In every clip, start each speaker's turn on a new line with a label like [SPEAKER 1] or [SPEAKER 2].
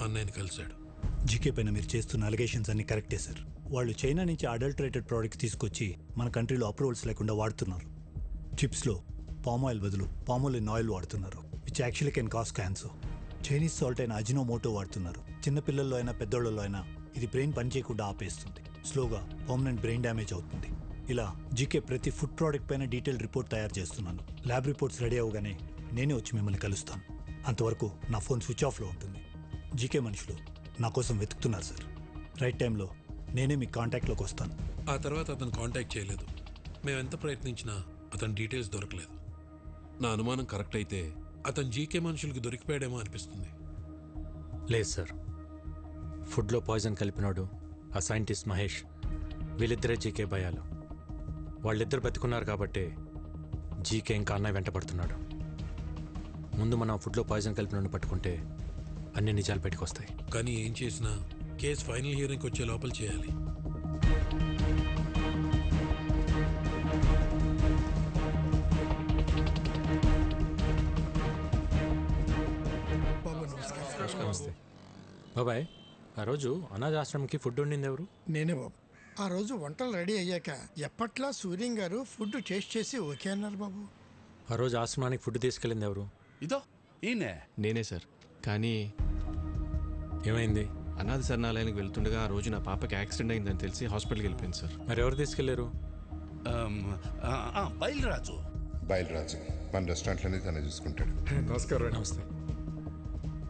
[SPEAKER 1] అన్నయ్యని కలిశాడు.
[SPEAKER 2] జీకే పైన మీరు చేస్తున్న అలిగేషన్స్ అన్ని కరెక్టే సార్. వాళ్ళు చైనా నుంచి అడల్టరేటెడ్ ప్రోడక్ట్స్ తీసుకొచ్చి మన కంట్రీలో అప్రూవల్స్ లేకుండా వాడుతున్నారు. చిప్స్లో పామ్ ఆయిల్ బదులు పామోలిన్ ఆయిల్ వాడుతున్నారు, which actually can cause cancer. Chinese salt అయిన అజినోమోటో వాడుతున్నారు. చిన్నపిల్లల్లో అయినా పెద్దోళ్ళలో అయినా ఇది బ్రెయిన్ పనిచేయకుండా ఆపేస్తుంది. స్లోగా పర్మనెంట్ బ్రెయిన్ డ్యామేజ్ అవుతుంది. ఇలా జీకే ప్రతి ఫుడ్ ప్రోడక్ట్ పైన డీటెయిల్ రిపోర్ట్ తయారు చేస్తున్నాను. ల్యాబ్ రిపోర్ట్స్ రెడీ అవగానే నేనే వచ్చి మిమ్మల్ని కలుస్తాను. అంతవరకు నా ఫోన్ స్విచ్ ఆఫ్లో ఉంటుంది. జీకే మనుషులు నా కోసం వెతుకుతున్నారు సార్. రైట్ టైంలో నేనే మీ కాంటాక్ట్లోకి వస్తాను.
[SPEAKER 1] ఆ తర్వాత అతను కాంటాక్ట్ చేయలేదు. మేము ఎంత ప్రయత్నించినా అతని డీటెయిల్స్ దొరకలేదు. నా అనుమానం కరెక్ట్ అయితే అతను జీకే మనుషులకి దొరికిపోయాడేమో అనిపిస్తుంది.
[SPEAKER 3] లేదు సార్, ఫుడ్లో పాయిజన్ కలిపినాడు ఆ సైంటిస్ట్ మహేష్. వీళ్ళిద్దరే జీకే భయాలు. వాళ్ళిద్దరు బతుకున్నారు కాబట్టి జీకే ఇంకా అన్నయ్య వెంట పడుతున్నాడు. ముందు మనం ఫుడ్లో పాయిజన్ కలిపినోడిని పట్టుకుంటే అన్ని నిజాలు బయటకొస్తాయి.
[SPEAKER 1] కానీ ఏం చేసినా కేసు ఫైనల్ హియరింగ్కి వచ్చే లోపల చేయాలి.
[SPEAKER 3] నమస్తే బాబాయ్. ఆ రోజు అనాథాశ్రమంకి ఫుడ్ వండింది ఎవరు?
[SPEAKER 4] నేనే బాబు. ఆ రోజు వంటలు రెడీ అయ్యాక ఎప్పట్లా సూర్యం గారు ఫుడ్ టేస్ట్ చేసి ఓకే అన్నారు బాబు.
[SPEAKER 3] ఆ రోజు ఆశ్రమానికి ఫుడ్ తీసుకెళ్ళింది ఎవరు?
[SPEAKER 5] ఇదో ఈయనే.
[SPEAKER 6] నేనే సార్. కానీ
[SPEAKER 3] ఏమైంది?
[SPEAKER 6] అనాథ శరణాలయానికి వెళ్తుండగా ఆ రోజు నా పాపకి యాక్సిడెంట్ అయిందని తెలిసి హాస్పిటల్కి వెళ్ళిపోయింది సార్.
[SPEAKER 3] మరి ఎవరు తీసుకెళ్లారు?
[SPEAKER 5] బయలురాజు.
[SPEAKER 7] బయలురాజు మన రెస్టారెంట్లోనే తనే చూసుకుంటాడు.
[SPEAKER 6] నమస్కారం.
[SPEAKER 3] నమస్తే.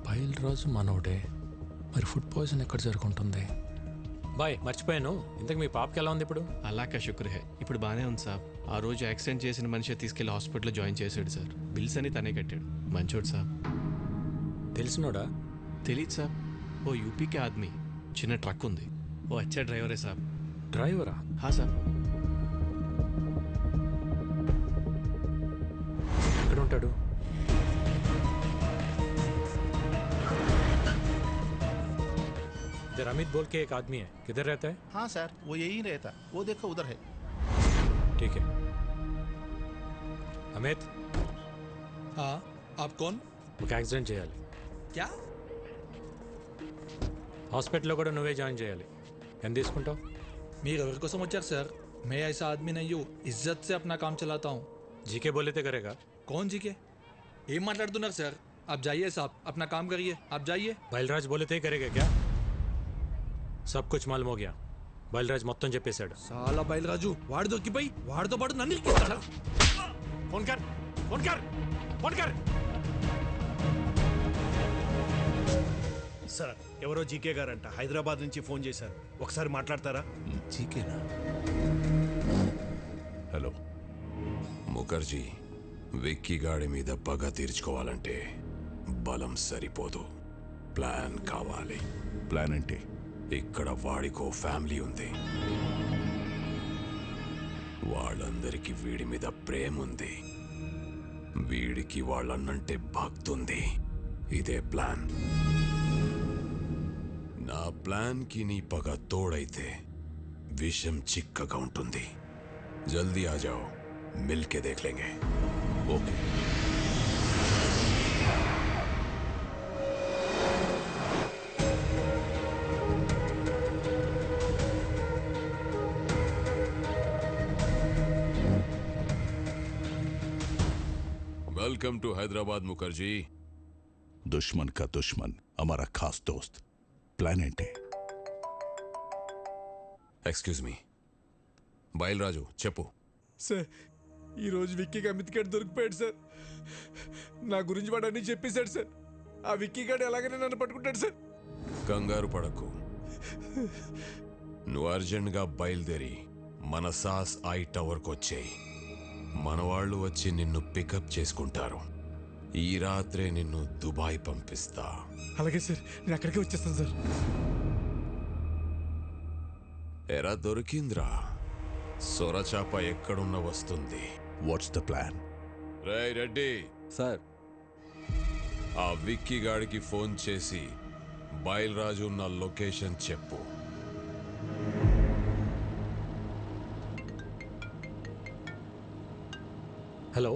[SPEAKER 3] బయలురాజు మనోడే. మరి ఫుడ్ పాయిజన్ ఎక్కడ జరుగుతుంది? బాయ్ మర్చిపోయాను, ఇంతకు మీ పాపకి ఎలా ఉంది ఇప్పుడు?
[SPEAKER 6] అలాకా శుక్ర్ హే, ఇప్పుడు బాగానే ఉంది సార్. ఆ రోజు యాక్సిడెంట్ చేసిన మనిషి తీసుకెళ్లి హాస్పిటల్లో జాయిన్ చేశాడు సార్. బిల్స్ అని తనే కట్టాడు. మంచోడు సార్.
[SPEAKER 3] తెలిసినోడా?
[SPEAKER 6] తెలీదు సార్. ఓ యూపీకే ఆద్మీ, చిన్న ట్రక్ ఉంది. ఓ అచ్చా డ్రైవరే సార్.
[SPEAKER 3] డ్రైవరా?
[SPEAKER 6] హా సార్.
[SPEAKER 3] ఎక్కడ ఉంటాడు? इधर अमित बोल के एक आदमी है, किधर रहता है?
[SPEAKER 5] हाँ सर, वो यही रहता. वो देखो उधर है.
[SPEAKER 3] ठीक है. अमित,
[SPEAKER 8] हाँ आप कौन?
[SPEAKER 3] ఒక యాక్సిడెంట్ చేయాలి.
[SPEAKER 8] क्या?
[SPEAKER 3] హాస్పిటల్లో కూడా నువ్వే జాయిన్ చేయాలి. ఎంత తీసుకుంటావు?
[SPEAKER 8] మీరు ఎవరి కోసం వచ్చారు సార్? मैं ऐसा आदमी नहीं हूँ, इज्जत से अपना काम चलाता हूँ.
[SPEAKER 3] జీకే बोले करेगा.
[SPEAKER 8] कौन जी के? ఏం మాట్లాడుతున్నారు సార్? आप जाइए साहब, अपना काम करिए. आप जाइए.
[SPEAKER 3] బయల్రాజ్ बोले करेगा क्या? सब कुछ मालूम हो गया. బయల్రాజ్ మొత్తం చెప్పేశాడు.
[SPEAKER 8] సాలా బయలురాజు వాడు దొరికిపోయి వాడితో పాటు నన్ను ఇరికిస్తాడా?
[SPEAKER 3] ఫోన్ కర్, ఫోన్ కర్, ఫోన్ కర్.
[SPEAKER 9] సార్ ఎవరో జీకే గారంట హైదరాబాద్ నుంచి ఫోన్ చేశారు. ఒకసారి మాట్లాడతారా?
[SPEAKER 5] జీకేనా?
[SPEAKER 10] హలో ముఖర్జీ, విక్కీ గాడి మీద పగ తీర్చుకోవాలంటే బలం సరిపోదు, ప్లాన్ కావాలి.
[SPEAKER 5] ప్లాన్ అంటే?
[SPEAKER 10] ఇక్కడ వాడికో ఫ్యామిలీ ఉంది. వాళ్ళందరికీ వీడి మీద ప్రేమ ఉంది. వీడికి వాళ్ళన్నంటే భక్తుంది. ఇదే ప్లాన్. నా ప్లాన్కి నీ పగ తోడైతే విషం చిక్కగా ఉంటుంది. జల్దీ ఆ జాओ, మిల్కే దేఖ్ లేంగే. Okay. Welcome to Hyderabad Mukherjee.
[SPEAKER 5] दुश्मन का दुश्मन हमारा खास दोस्त. प्लान ఏంటి?
[SPEAKER 10] ఎక్స్క్యూజ్ మీ, బయలురాజు చెప్పు.
[SPEAKER 8] సార్ ఈరోజు విక్కీకి అమిత్ గారు దొరికిపోయాడు సార్. నా గురించి వాడు అన్నీ చెప్పేశాడు సార్. ఆ విక్కీ గారు ఎలాగైనా నన్ను పట్టుకుంటాడు సార్.
[SPEAKER 10] కంగారు పడకు. నువ్వు అర్జెంట్గా బయలుదేరి మన సాస్ ఐ టవర్కి వచ్చేయి. మన వాళ్ళు వచ్చి నిన్ను పికప్ చేసుకుంటారు. ఈ రాత్రే నిన్ను దుబాయ్ పంపిస్తా.
[SPEAKER 8] అలాగే సార్, నేను అక్కడికే వచ్చేస్తాను సార్.
[SPEAKER 10] ఎరా దొరికింద్రా, సొరచాప ఎక్కడున్న వస్తుంది.
[SPEAKER 5] What's the plan?
[SPEAKER 10] రేయ్ రెడ్డి
[SPEAKER 6] సార్,
[SPEAKER 10] ఆ విక్కీ గాడికి ఫోన్ చేసి బయలురాజు ఉన్న లొకేషన్ చెప్పు.
[SPEAKER 3] హలో,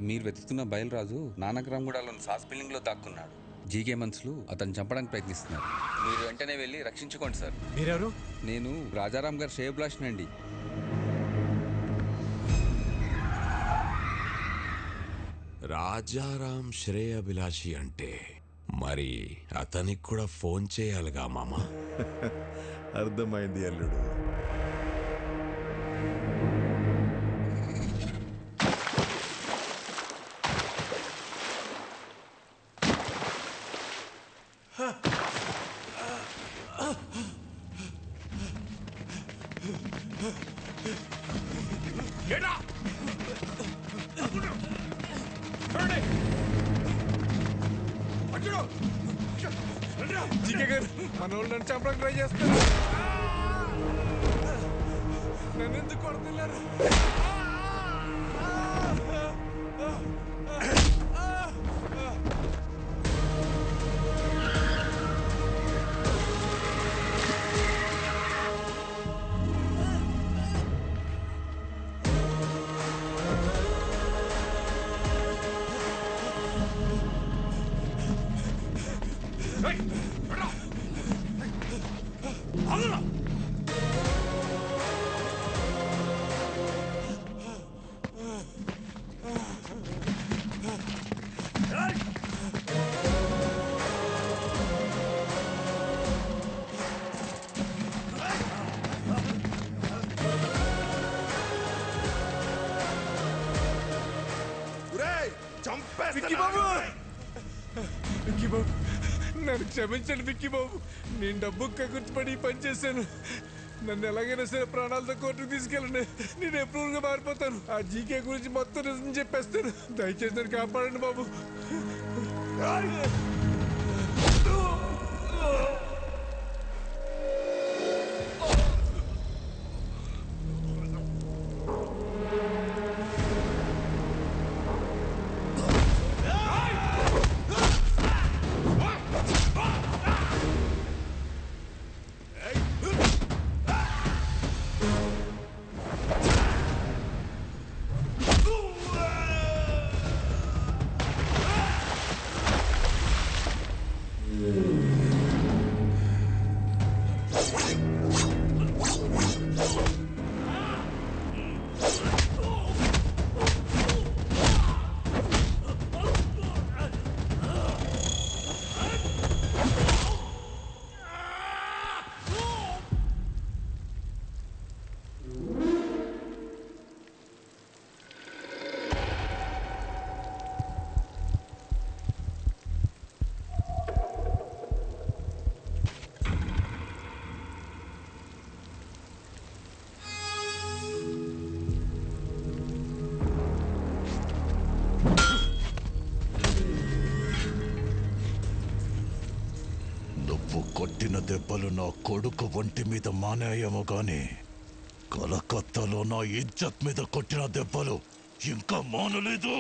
[SPEAKER 11] మీరు వెతుకుతున్న బయలురాజు నానక్రామ్గూడలోని సాస్ బిల్డింగ్లో దాక్కున్నాడు. జీకే మనుషులు అతన్ని చంపడానికి ప్రయత్నిస్తున్నారు. మీరు వెంటనే వెళ్ళి రక్షించుకోండి సార్.
[SPEAKER 3] మీరెవరు?
[SPEAKER 11] నేను రాజారాం గారు శ్రేయభిలాషినండి.
[SPEAKER 10] రాజారాం శ్రేయభిలాషి అంటే మరి అతనికి కూడా ఫోన్ చేయాలిగా మామ.
[SPEAKER 12] అర్థమైంది అల్లుడు.
[SPEAKER 8] జీకే గారు మన వాళ్ళు నన్ను చంపడానికి ట్రై చేస్తారు. నన్ను ఎందుకు కొడుతున్నారు? విక్కీ బాబు, విక్కీ బాబు, నన్ను క్షమించండి విక్కీ బాబు. నేను డబ్బు కగుర్చిపడి పని చేశాను. నన్ను ఎలాగైనా సరే ప్రాణాలతో కోర్టుకు తీసుకెళ్ళండి. నేను ఎప్రూవ్గా మారిపోతాను. ఆ జీకే గురించి మొత్తం నిజం చెప్పేస్తాను. దయచేసి నన్ను కాపాడండి బాబు.
[SPEAKER 5] కొట్టిన దెబ్బలు నా కొడుకు ఒంటి మీద మానేయేమో గాని కలకత్తాలో నా ఇజ్జత్ మీద కొట్టిన దెబ్బలు ఇంకా మానలేదు.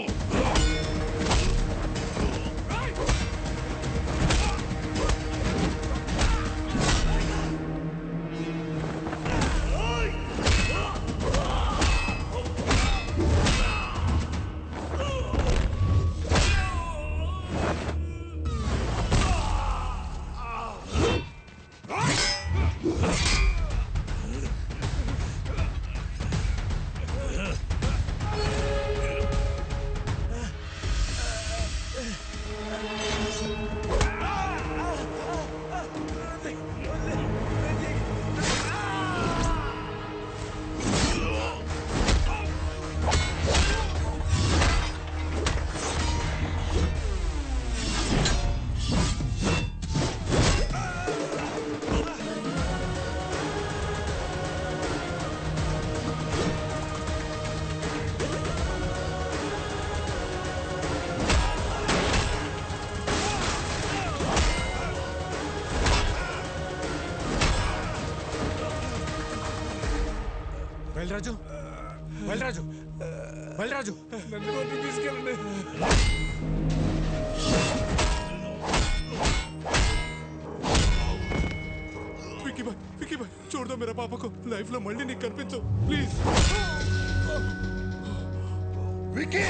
[SPEAKER 3] బయలురాజు, బయలురాజు, బయలురాజు,
[SPEAKER 8] నన్ను కోర్టుకు తీసుకెళ్ళండి. విక్కీ భాయ్, విక్కీ భాయ్, छोड़ दो मेरा पापा को. लाइफ లో మళ్ళీ నీకు కనిపించు ప్లీజ్. విక్కీ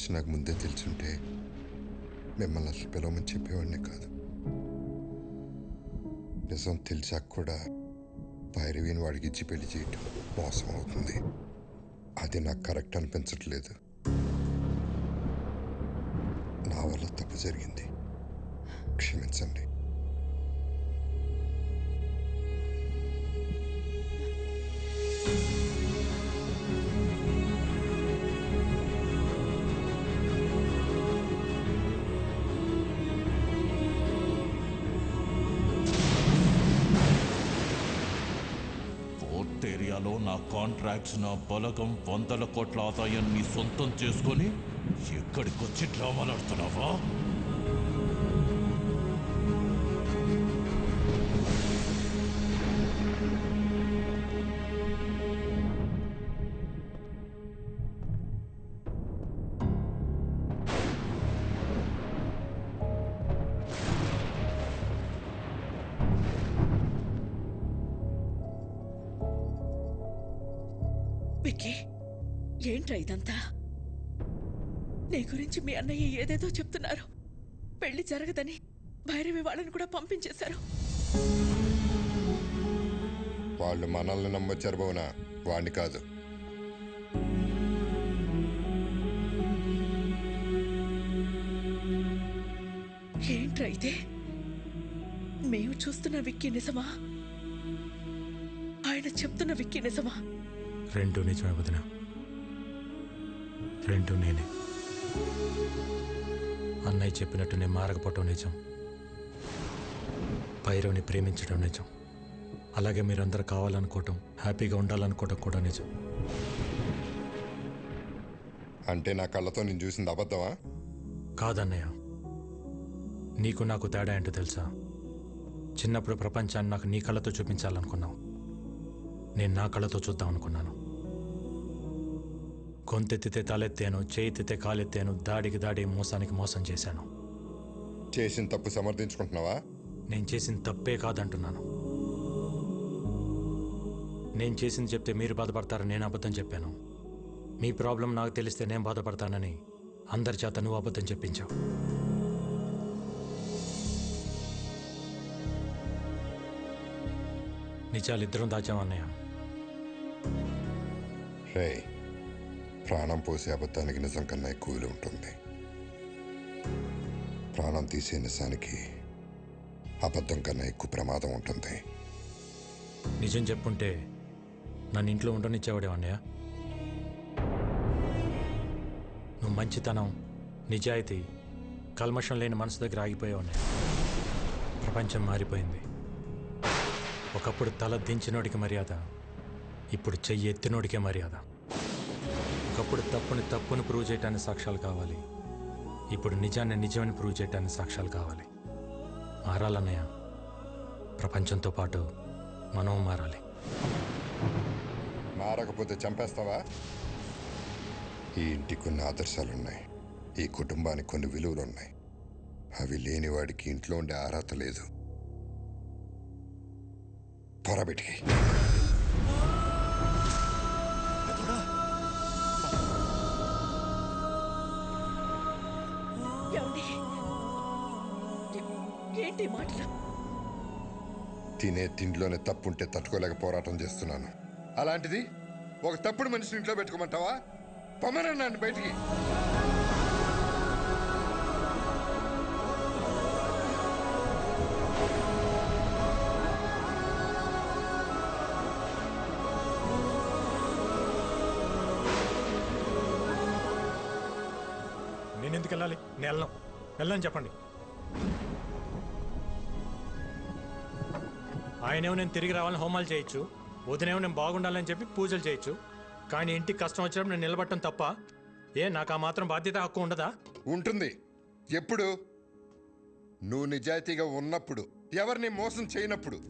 [SPEAKER 7] గురించి నాకు ముందే తెలుసుంటే మిమ్మల్ని అసలు పిలవమని చెప్పేవాడిని కాదు. నిజం తెలిసాక కూడా భైరవిని వాడికి ఇచ్చి పెళ్లి చేయటం మోసం అవుతుంది. అది నాకు కరెక్ట్ అనిపించట్లేదు. నా వల్ల తప్పు జరిగింది, క్షమించండి.
[SPEAKER 5] పోర్ట్ ఏరియాలో నా కాంట్రాక్ట్స్, నా బలగం, 100 కోట్ల ఆదాయాన్ని సొంతం చేసుకొని ఎక్కడికొచ్చి డ్రామాలు ఆడుతున్నావా?
[SPEAKER 12] విక్కీ, ఏంట్రా ఇదంతా? నీ గురించి మీ అన్నయ్య ఏదేదో చెప్తున్నారు. పెళ్లి జరగదని భైరవి వాళ్ళని కూడా పంపించేశారు.
[SPEAKER 7] వాళ్ళు మనల్ని నమ్మొచ్చారు భవనా, వాణ్ణి కాదు.
[SPEAKER 12] ఏంట్రా ఇదే? మేము చూస్తున్న విక్కీ నిజమా? ఆయన చెప్తున్న విక్కీ నిజమా?
[SPEAKER 3] రెండు నిజమే వదిన, రెండు నేనే. అన్నయ్య చెప్పినట్టు నేను మారకపోవటం నిజం, భైరవ్ని ప్రేమించడం నిజం, అలాగే మీరందరూ కావాలనుకోవటం, హ్యాపీగా ఉండాలనుకోవటం కూడా నిజం.
[SPEAKER 7] అంటే నా కళ్ళతో నేను చూసింది అబద్ధమా?
[SPEAKER 3] కాదన్నయ్య, నీకు నాకు తేడా ఏంటో తెలుసా? చిన్నప్పుడు ప్రపంచాన్ని నాకు నీ కళ్ళతో చూపించాలనుకున్నావు, నేను నా కళ్ళతో చూద్దాం అనుకున్నాను. గొంతెత్తితే తలెత్తాను, చేయితే కాలెత్తాను, దాడికి దాడి, మోసానికి మోసం చేశాను.
[SPEAKER 7] చేసిన తప్పు సమర్థించుకుంటున్నావా?
[SPEAKER 3] నేను చేసిన తప్పే కాదంటున్నాను. నేను చేసింది చెప్తే మీరు బాధపడతారని నేను అబద్ధం చెప్పాను. మీ ప్రాబ్లం నాకు తెలిస్తే నేను బాధపడతానని అందరి చేత నువ్వు అబద్ధం చెప్పించావు. నిజాలు ఇద్దరం దాచామన్నయ్య.
[SPEAKER 7] రే, ప్రాణం పోసే అబద్ధానికి నిజం కన్నా ఎక్కువ విలువ ఉంటుంది. ప్రాణం తీసే నిజానికి అబద్ధం కన్నా ఎక్కువ ప్రమాదం ఉంటుంది.
[SPEAKER 3] నిజం చెప్పుంటే నన్ను ఇంట్లో ఉండనిచ్చేవాడే అన్నయ్య. నువ్వు మంచితనం, నిజాయితీ, కల్మషం లేని మనసు దగ్గర ఆగిపోయావు అన్నయ్య. ప్రపంచం మారిపోయింది. ఒకప్పుడు తల దించినోడికి మర్యాద, ఇప్పుడు చెయ్యి ఎత్తినోడికే మర్యాద. ఒకప్పుడు తప్పుని ప్రూవ్ చేయటానికి సాక్ష్యాలు కావాలి, ఇప్పుడు నిజాన్ని నిజమని ప్రూవ్ చేయటానికి సాక్ష్యాలు కావాలి. మారాలన్నయ్య, ప్రపంచంతో పాటు మనం మారాలి.
[SPEAKER 7] మారకపోతే చంపేస్తావా? ఈ ఇంటికి కొన్ని ఆదర్శాలున్నాయి, ఈ కుటుంబానికి కొన్ని విలువలున్నాయి. అవి లేని వాడికి ఇంట్లో ఉండే అర్హత లేదు. పొరబెట్టి
[SPEAKER 12] ఏంటి మాటలు?
[SPEAKER 7] తినే తిండిలోనే తప్పుంటే తట్టుకోలేక పోరాటం చేస్తున్నాను. అలాంటిది ఒక తప్పుడు మనిషిని ఇంట్లో పెట్టుకోమంటావా? పొమ్మనండి నన్ను బయటికి.
[SPEAKER 3] నేను ఎందుకు వెళ్ళాలి? నేను వెళ్ళని చెప్పండి. ఆయనేమో నేను తిరిగి రావాలని హోమాలు చేయొచ్చు, వదినేమో నేను బాగుండాలని చెప్పి పూజలు చేయొచ్చు, కానీ ఇంటికి కష్టం వచ్చినప్పుడు నేను నిలబడటం తప్ప నాకు ఆ మాత్రం బాధ్యత, హక్కు ఉండదా?
[SPEAKER 7] ఉంటుంది. ఎప్పుడు? నువ్వు నిజాయితీగా ఉన్నప్పుడు, ఎవరిని మోసం చేయనప్పుడు.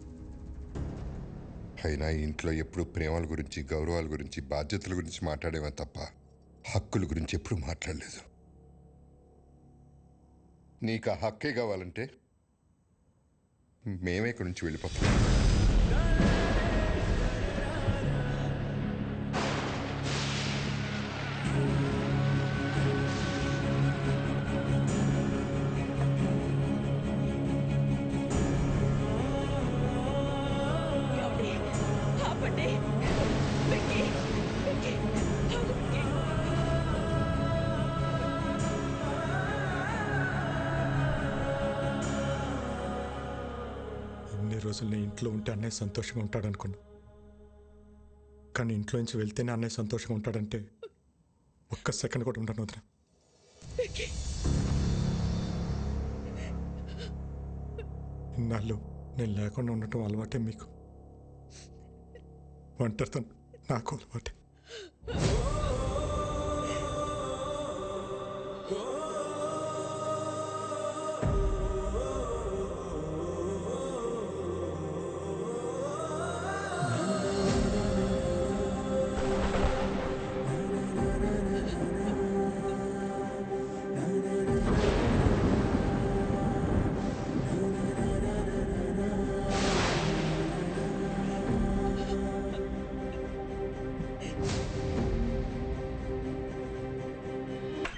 [SPEAKER 7] అయినా ఇంట్లో ఎప్పుడు ప్రేమల గురించి, గౌరవాల గురించి, బాధ్యతల గురించి మాట్లాడేవా తప్ప హక్కుల గురించి ఎప్పుడు మాట్లాడలేదు. నీకు ఆ హక్కే కావాలంటే మేమే ఇక్కడి నుంచి వెళ్ళిపోతాం.
[SPEAKER 13] రోజులు నేను ఇంట్లో ఉంటే అన్నయ్య సంతోషంగా ఉంటాడనుకున్నా. కానీ ఇంట్లో నుంచి వెళ్తేనే అన్నయ్య సంతోషంగా ఉంటాడంటే ఒక్క సెకండ్ కూడా ఉండను వదిన. ఇన్నాళ్ళు నేను లేకుండా ఉండటం అలవాటే మీకు. ఒంటరితనం నాకు అలవాటే.